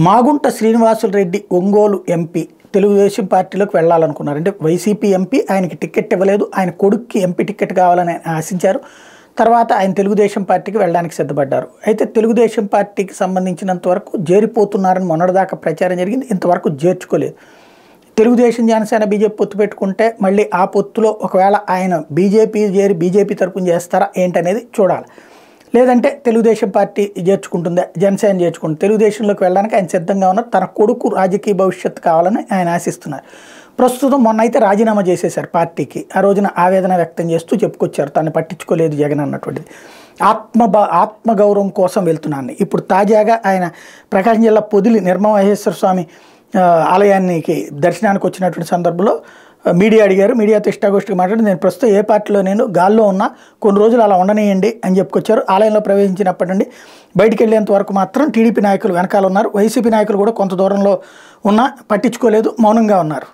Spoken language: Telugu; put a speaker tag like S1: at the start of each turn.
S1: మాగుంట శ్రీనివాసులు రెడ్డి ఒంగోలు ఎంపీ తెలుగుదేశం పార్టీలోకి వెళ్ళాలనుకున్నారు. అంటే వైసీపీ ఎంపీ ఆయనకి టికెట్ ఇవ్వలేదు, ఆయన కొడుక్కి ఎంపీ టికెట్ కావాలని ఆశించారు. తర్వాత ఆయన తెలుగుదేశం పార్టీకి వెళ్ళడానికి సిద్ధపడ్డారు. అయితే తెలుగుదేశం పార్టీకి సంబంధించినంత వరకు చేరిపోతున్నారని మొన్నటిదాకా ప్రచారం జరిగింది, ఇంతవరకు చేర్చుకోలేదు. తెలుగుదేశం జనసేన బీజేపీ పొత్తు పెట్టుకుంటే మళ్ళీ ఆ పొత్తులో ఒకవేళ ఆయన బీజేపీ చేరి బీజేపీ తరపున చేస్తారా ఏంటనేది చూడాలి. లేదంటే తెలుగుదేశం పార్టీ చేర్చుకుంటుందా, జనసేన చేర్చుకుంటుంది. తెలుగుదేశంలోకి వెళ్ళడానికి ఆయన సిద్ధంగా ఉన్నారు. తన కొడుకు రాజకీయ భవిష్యత్తు కావాలని ఆయన ఆశిస్తున్నారు. ప్రస్తుతం మొన్న అయితే రాజీనామా చేసేశారు పార్టీకి. ఆ రోజున ఆవేదన వ్యక్తం చేస్తూ చెప్పుకొచ్చారు, తను పట్టించుకోలేదు జగన్ అన్నటువంటిది. ఆత్మగౌరవం కోసం వెళ్తున్నాను. ఇప్పుడు తాజాగా ఆయన ప్రకాశం జిల్లా పొదిలి నిర్మమహేశ్వర స్వామి ఆలయానికి దర్శనానికి వచ్చినటువంటి సందర్భంలో మీడియా అడిగారు. మీడియాతో ఇష్టాగోష్ఠిగా మాట్లాడి నేను ప్రస్తుతం ఏ పార్టీలో నేను గాల్లో ఉన్నా, కొన్ని రోజులు అలా ఉండనియండి అని చెప్పుకొచ్చారు. ఆలయంలో ప్రవేశించినప్పటి నుండి బయటికి వెళ్ళేంత వరకు మాత్రం టీడీపీ నాయకులు వెనకాల ఉన్నారు. వైసీపీ నాయకులు కూడా కొంత దూరంలో ఉన్నా పట్టించుకోలేదు, మౌనంగా ఉన్నారు.